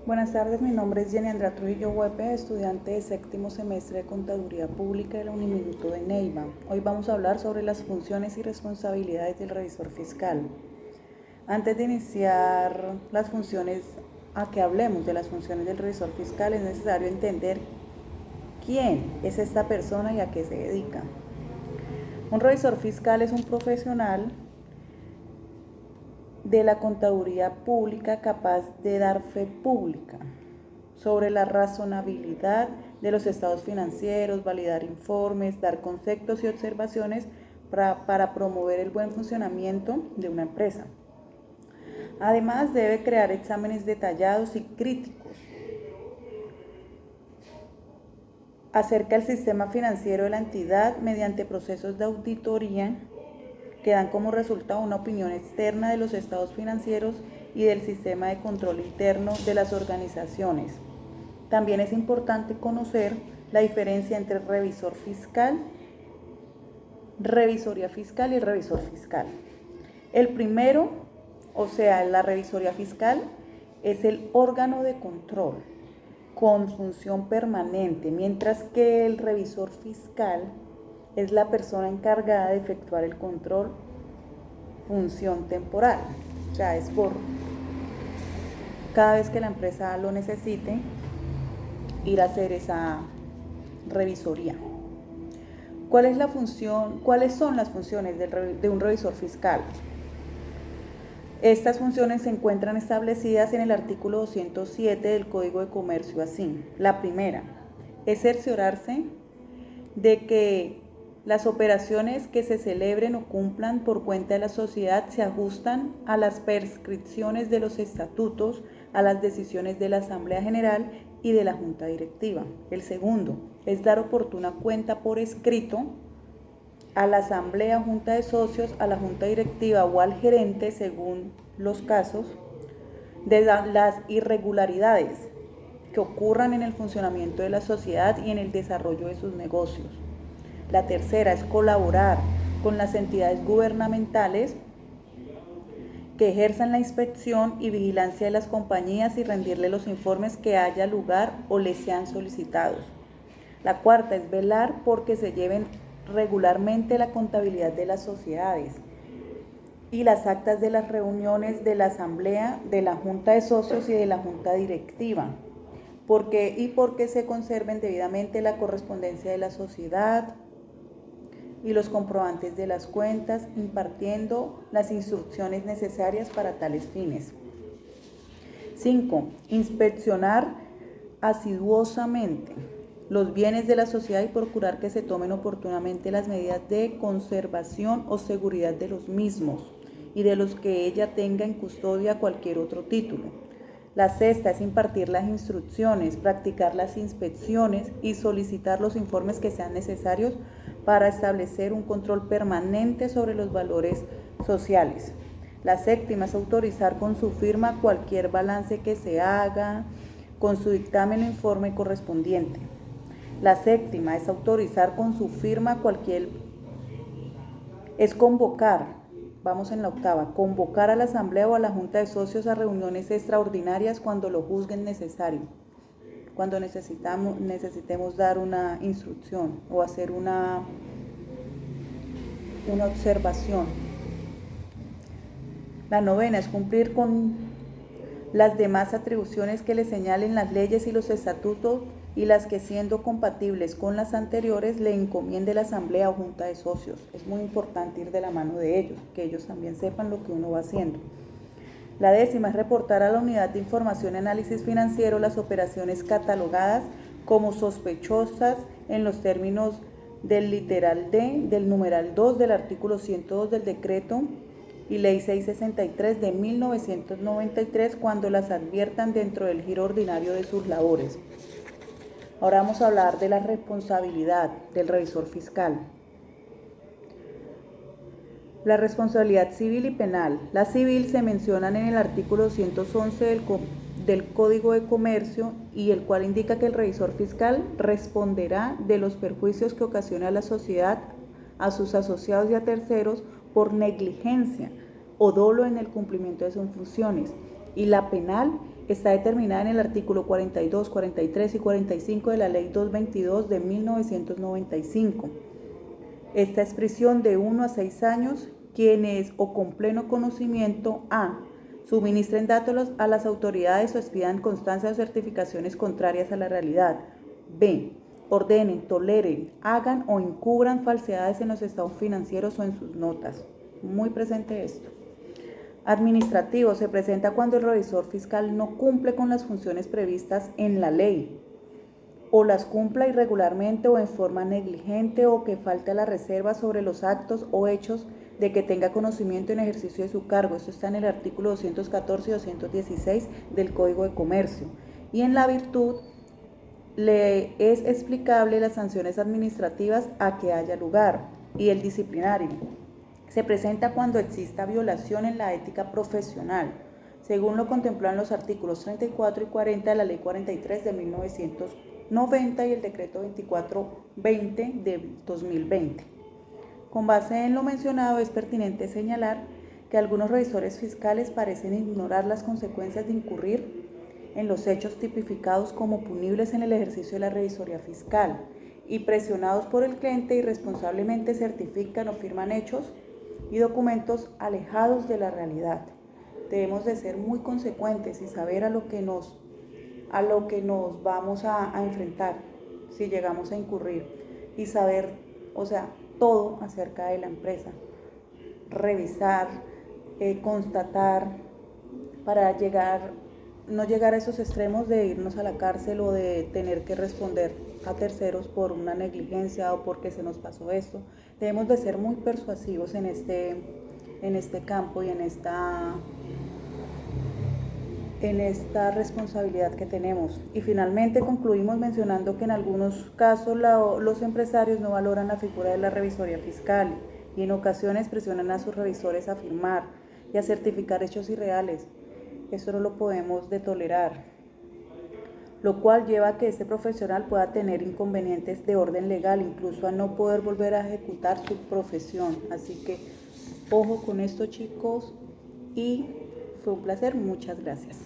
Buenas tardes, mi nombre es Jenny Andrea Trujillo Huepe, estudiante de séptimo semestre de Contaduría Pública de la Uniminuto de Neiva. Hoy vamos a hablar sobre las funciones y responsabilidades del revisor fiscal. Antes de iniciar las funciones, a que hablemos de las funciones del revisor fiscal, es necesario entender quién es esta persona y a qué se dedica. Un revisor fiscal es un profesional de la contaduría pública capaz de dar fe pública sobre la razonabilidad de los estados financieros, validar informes, dar conceptos y observaciones para promover el buen funcionamiento de una empresa. Además, debe crear exámenes detallados y críticos acerca del sistema financiero de la entidad mediante procesos de auditoría que dan como resultado una opinión externa de los estados financieros y del sistema de control interno de las organizaciones. También es importante conocer la diferencia entre revisor fiscal, revisoría fiscal y revisor fiscal. El primero, o sea, la revisoría fiscal, es el órgano de control con función permanente, mientras que el revisor fiscal es la persona encargada de efectuar el control, función temporal. O sea, es por cada vez que la empresa lo necesite, ir a hacer esa revisoría. ¿Cuáles son las funciones de un revisor fiscal? Estas funciones se encuentran establecidas en el artículo 207 del Código de Comercio así. La primera es cerciorarse de que las operaciones que se celebren o cumplan por cuenta de la sociedad se ajustan a las prescripciones de los estatutos, a las decisiones de la Asamblea General y de la Junta Directiva. El segundo es dar oportuna cuenta por escrito a la Asamblea, Junta de Socios, a la Junta Directiva o al gerente, según los casos, de las irregularidades que ocurran en el funcionamiento de la sociedad y en el desarrollo de sus negocios. La tercera es colaborar con las entidades gubernamentales que ejerzan la inspección y vigilancia de las compañías y rendirle los informes que haya lugar o les sean solicitados. La cuarta es velar porque se lleven regularmente la contabilidad de las sociedades y las actas de las reuniones de la Asamblea, de la Junta de Socios y de la Junta Directiva, porque se conserven debidamente la correspondencia de la sociedad y los comprobantes de las cuentas, impartiendo las instrucciones necesarias para tales fines. 5. Inspeccionar asiduosamente los bienes de la sociedad y procurar que se tomen oportunamente las medidas de conservación o seguridad de los mismos y de los que ella tenga en custodia cualquier otro título. La sexta es impartir las instrucciones, practicar las inspecciones y solicitar los informes que sean necesarios para establecer un control permanente sobre los valores sociales. La séptima es autorizar con su firma cualquier balance que se haga, con su dictamen o informe correspondiente. La séptima es autorizar con su firma vamos en la octava, convocar a la Asamblea o a la Junta de Socios a reuniones extraordinarias cuando lo juzguen necesario, cuando necesitemos dar una instrucción o hacer una observación. La novena es cumplir con las demás atribuciones que le señalen las leyes y los estatutos y las que, siendo compatibles con las anteriores, le encomiende la Asamblea o Junta de Socios. Es muy importante ir de la mano de ellos, que ellos también sepan lo que uno va haciendo. La décima es reportar a la Unidad de Información y Análisis Financiero las operaciones catalogadas como sospechosas en los términos del literal D, del numeral 2 del artículo 102 del decreto y ley 663 de 1993 cuando las adviertan dentro del giro ordinario de sus labores. Ahora vamos a hablar de la responsabilidad del revisor fiscal. La responsabilidad civil y penal. La civil se mencionan en el artículo 211 del Código de Comercio y el cual indica que el revisor fiscal responderá de los perjuicios que ocasiona a la sociedad, a sus asociados y a terceros por negligencia o dolo en el cumplimiento de sus funciones. Y la penal está determinada en el artículo 42, 43 y 45 de la Ley 222 de 1995. Esta es prisión de 1 a 6 años quienes o con pleno conocimiento a. Suministren datos a las autoridades o expidan constancias o certificaciones contrarias a la realidad. B. Ordenen, toleren, hagan o encubran falsedades en los estados financieros o en sus notas. Muy presente esto. Administrativo. Se presenta cuando el revisor fiscal no cumple con las funciones previstas en la ley o las cumpla irregularmente o en forma negligente o que falte a la reserva sobre los actos o hechos de que tenga conocimiento en ejercicio de su cargo. Esto está en el artículo 214 y 216 del Código de Comercio. Y en la virtud le es explicable las sanciones administrativas a que haya lugar. Y el disciplinario se presenta cuando exista violación en la ética profesional, según lo contemplado en los artículos 34 y 40 de la Ley 43 de 1990 y el Decreto 2420 de 2020. Con base en lo mencionado, es pertinente señalar que algunos revisores fiscales parecen ignorar las consecuencias de incurrir en los hechos tipificados como punibles en el ejercicio de la revisoría fiscal y presionados por el cliente irresponsablemente certifican o firman hechos y documentos alejados de la realidad. Debemos de ser muy consecuentes y saber a lo que nos vamos a enfrentar si llegamos a incurrir y saber, todo acerca de la empresa, revisar, constatar para no llegar a esos extremos de irnos a la cárcel o de tener que responder a terceros por una negligencia o porque se nos pasó esto. Debemos de ser muy persuasivos en este campo y en esta responsabilidad que tenemos. Y finalmente concluimos mencionando que en algunos casos los empresarios no valoran la figura de la revisoría fiscal y en ocasiones presionan a sus revisores a firmar y a certificar hechos irreales. Esto no lo podemos tolerar, lo cual lleva a que este profesional pueda tener inconvenientes de orden legal, incluso a no poder volver a ejecutar su profesión. Así que ojo con esto, chicos, y fue un placer. Muchas gracias.